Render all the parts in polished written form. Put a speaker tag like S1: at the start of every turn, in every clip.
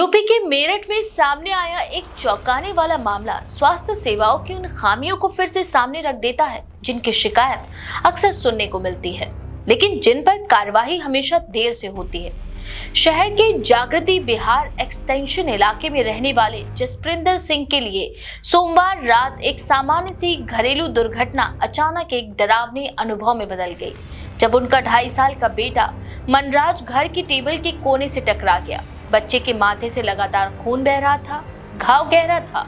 S1: UP के मेरठ में सामने आया एक चौंकाने वाला मामला स्वास्थ्य सेवाओं की उन खामियों को फिर से सामने रख देता है जिनकी शिकायत अक्सर सुनने को मिलती है, लेकिन जिन पर कार्रवाई हमेशा देर से होती है। शहर के जागृति बिहार एक्सटेंशन इलाके में रहने वाले जसप्रिंदर सिंह के लिए सोमवार रात एक सामान्य सी घरेलू दुर्घटना अचानक एक डरावने अनुभव में बदल गई, जब उनका 2.5 साल का बेटा मनराज घर की टेबल के कोने से टकरा गया। बच्चे के माथे से लगातार खून बह रहा था, घाव गहरा था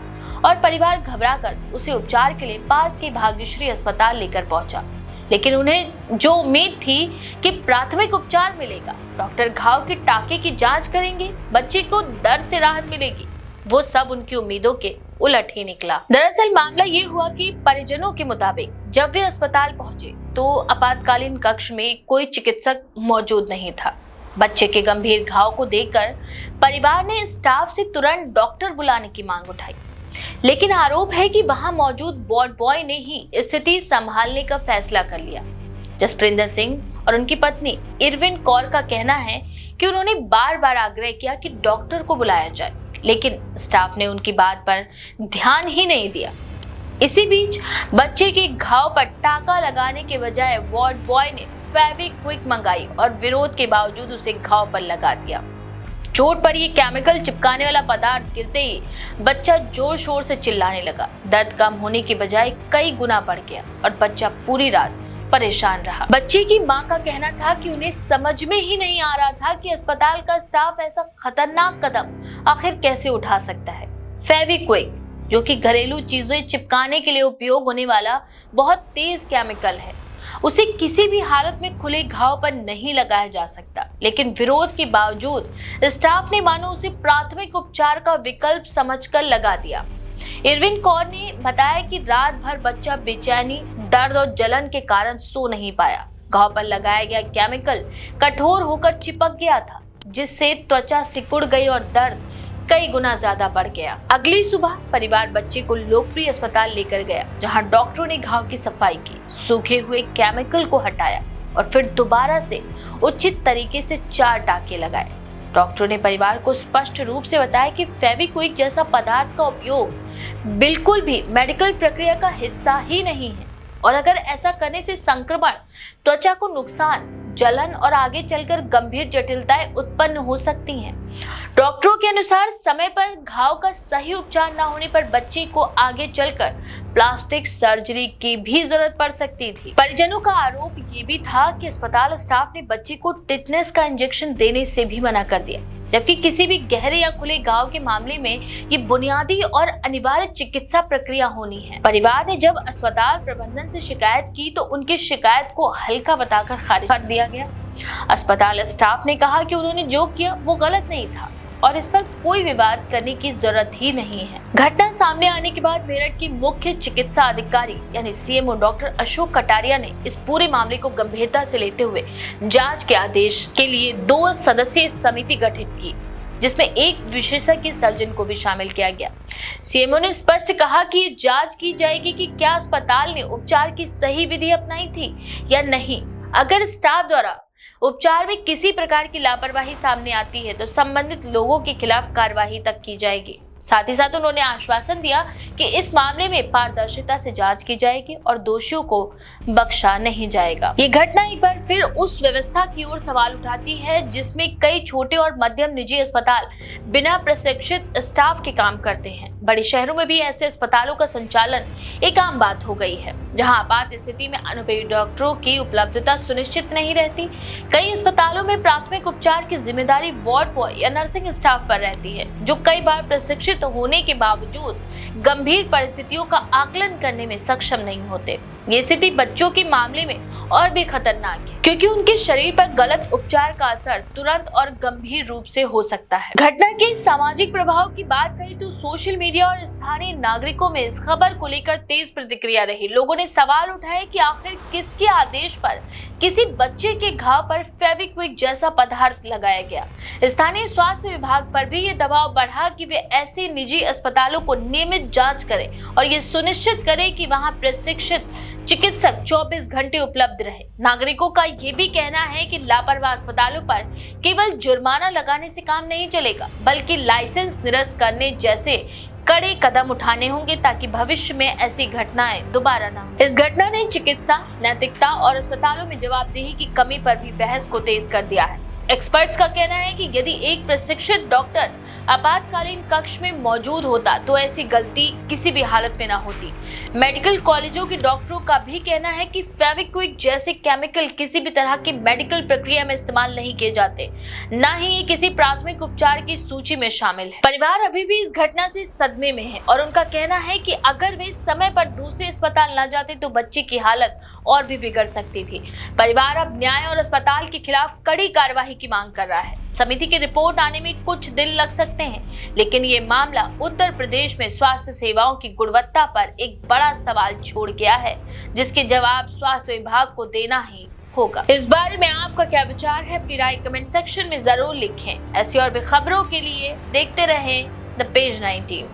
S1: और परिवार घबराकर उसे उपचार के लिए पास के भाग्यश्री अस्पताल लेकर पहुंचा। लेकिन उन्हें जो उम्मीद थी कि प्राथमिक उपचार मिलेगा, डॉक्टर घाव के टाके की जांच करेंगे, बच्चे को दर्द से राहत मिलेगी, वो सब उनकी उम्मीदों के उलट ही निकला। दरअसल मामला ये हुआ कि परिजनों के मुताबिक जब वे अस्पताल पहुंचे तो आपातकालीन कक्ष में कोई चिकित्सक मौजूद नहीं था। बच्चे के गंभीर घाव को देखकर परिवार ने स्टाफ से तुरंत डॉक्टर बुलाने की मांग उठाई, लेकिन आरोप है कि वहां मौजूद वार्ड बॉय ने ही स्थिति संभालने का फैसला कर लिया। जसप्रिंदर सिंह और उनकी पत्नी इरविन कौर का कहना है कि उन्होंने बार बार आग्रह किया कि डॉक्टर को बुलाया जाए, लेकिन स्टाफ ने उनकी बात पर ध्यान ही नहीं दिया। इसी बीच बच्चे के घाव पर टाका लगाने के बजाय वार्ड बॉय ने फेविक्विक मंगाई और विरोध के बावजूद उसे घाव पर लगा दिया। चोट पर ये केमिकल चिपकाने वाला पदार्थ गिरते ही बच्चा जोर शोर से चिल्लाने लगा। दर्द कम होने के बजाय कई गुना बढ़ गया और बच्चा पूरी रात परेशान रहा। बच्चे की मां का कहना था कि उन्हें समझ में ही नहीं आ रहा था कि अस्पताल का स्टाफ ऐसा खतरनाक कदम आखिर कैसे उठा सकता है। फेविक्विक, जो कि घरेलू चीजें चिपकाने के लिए उपयोग होने वाला बहुत तेज केमिकल है, उसे किसी भी हालत में खुले घाव पर नहीं लगाया जा सकता, लेकिन विरोध के बावजूद स्टाफ ने मानो उसे प्राथमिक उपचार का विकल्प समझकर लगा दिया। इरविन कौर ने बताया कि रात भर बच्चा बेचैनी, दर्द और जलन के कारण सो नहीं पाया। घाव पर लगाया गया केमिकल कठोर होकर चिपक गया था, जिससे त्वचा सिकुड़ गई और दर्द कई गुना ज्यादा बढ़ गया। अगली सुबह परिवार बच्चे को लोकप्रिय अस्पताल लेकर गया, जहां डॉक्टरों ने घाव की सफाई की, सूखे हुए केमिकल को हटाया और फिर दोबारा से उचित तरीके से 4 टाके लगाए। डॉक्टरों ने परिवार को स्पष्ट रूप से बताया कि फेविक्विक जैसा पदार्थ का उपयोग बिल्कुल भी मेडिकल प्रक्रिया का हिस्सा ही नहीं है और अगर ऐसा करने से संक्रमण, त्वचा को नुकसान, जलन और आगे चलकर गंभीर जटिलताएं उत्पन्न हो सकती हैं। डॉक्टरों के अनुसार समय पर घाव का सही उपचार न होने पर बच्चे को आगे चलकर प्लास्टिक सर्जरी की भी जरूरत पड़ सकती थी। परिजनों का आरोप ये भी था कि अस्पताल स्टाफ ने बच्चे को टिटनेस का इंजेक्शन देने से भी मना कर दिया, जबकि किसी भी गहरे या खुले घाव के मामले में ये बुनियादी और अनिवार्य चिकित्सा प्रक्रिया होनी है। परिवार ने जब अस्पताल प्रबंधन से शिकायत की तो उनकी शिकायत को हल्का बताकर खारिज कर दिया गया। अस्पताल स्टाफ ने कहा कि उन्होंने जो किया वो गलत नहीं था और इस पर कोई विवाद करने की जरूरत ही नहीं है। घटना सामने आने के बाद मेरठ के मुख्य चिकित्सा अधिकारी यानी सीएमओ डॉक्टर अशोक कटारिया ने इस पूरे मामले को गंभीरता से लेते हुए जांच के आदेश के लिए 2 सदस्यीय समिति गठित की, जिसमें एक विशेषज्ञ सर्जन को भी शामिल किया गया। सीएमओ ने स्पष्ट कहा कि ये जांच की जाएगी कि क्या अस्पताल ने उपचार की सही विधि अपनाई थी या नहीं। अगर स्टाफ द्वारा उपचार में किसी प्रकार की लापरवाही सामने आती है तो संबंधित लोगों के खिलाफ कार्रवाई तक की जाएगी। साथ ही साथ उन्होंने आश्वासन दिया कि इस मामले में पारदर्शिता से जांच की जाएगी और दोषियों को बख्शा नहीं जाएगा। ये घटना एक बार फिर उस व्यवस्था की ओर सवाल उठाती है जिसमें कई छोटे और मध्यम निजी अस्पताल बिना प्रशिक्षित स्टाफ के काम करते हैं। बड़े शहरों में भी ऐसे अस्पतालों का संचालन एक आम बात हो गई है, जहां आपात स्थिति में अनुभवी डॉक्टरों की उपलब्धता सुनिश्चित नहीं रहती। कई अस्पतालों में प्राथमिक उपचार की जिम्मेदारी वार्ड बॉय या नर्सिंग स्टाफ पर रहती है, जो कई बार प्रशिक्षित होने के बावजूद गंभीर परिस्थितियों का आकलन करने में सक्षम नहीं होते। ये स्थिति बच्चों के मामले में और भी खतरनाक है, क्योंकि उनके शरीर पर गलत उपचार का असर तुरंत और गंभीर रूप से हो सकता है। घटना के सामाजिक प्रभाव की बात करें तो सोशल मीडिया और स्थानीय नागरिकों में इस खबर को लेकर तेज प्रतिक्रिया रही। लोगों ने सवाल उठाए कि आखिर किसके आदेश पर किसी बच्चे के घाव पर फेविक्विक जैसा पदार्थ लगाया गया। स्थानीय स्वास्थ्य विभाग पर भी ये दबाव बढ़ा कि वे ऐसे निजी अस्पतालों को नियमित जांच करें और ये सुनिश्चित करें कि वहां प्रशिक्षित चिकित्सक 24 घंटे उपलब्ध रहे। नागरिकों का ये भी कहना है कि लापरवाह अस्पतालों पर केवल जुर्माना लगाने से काम नहीं चलेगा, बल्कि लाइसेंस निरस्त करने जैसे कड़े कदम उठाने होंगे ताकि भविष्य में ऐसी घटनाएं दोबारा ना हो। इस घटना ने चिकित्सा, नैतिकता और अस्पतालों में जवाबदेही की कमी पर भी बहस को तेज कर दिया है। एक्सपर्ट्स का कहना है कि यदि एक प्रशिक्षित डॉक्टर आपातकालीन कक्ष में मौजूद होता तो ऐसी गलती किसी भी हालत में ना होती। मेडिकल कॉलेजों के डॉक्टरों का भी कहना है कि फेविक्विक जैसे केमिकल किसी भी तरह की मेडिकल प्रक्रिया में इस्तेमाल नहीं किए जाते, न ही ये किसी प्राथमिक उपचार की सूची में शामिल है। परिवार अभी भी इस घटना से सदमे में है और उनका कहना है कि अगर वे समय पर दूसरे अस्पताल न जाते तो बच्चे की हालत और भी बिगड़ सकती थी। परिवार अब न्याय और अस्पताल के खिलाफ कड़ी कार्रवाई की मांग कर रहा है। समिति की रिपोर्ट आने में कुछ दिन लग सकते हैं, लेकिन ये मामला उत्तर प्रदेश में स्वास्थ्य सेवाओं की गुणवत्ता पर एक बड़ा सवाल छोड़ गया है, जिसके जवाब स्वास्थ्य विभाग को देना ही होगा। इस बारे में आपका क्या विचार है? अपनी राय कमेंट सेक्शन में जरूर लिखें। ऐसी और भी खबरों के लिए देखते रहें द पेज 19।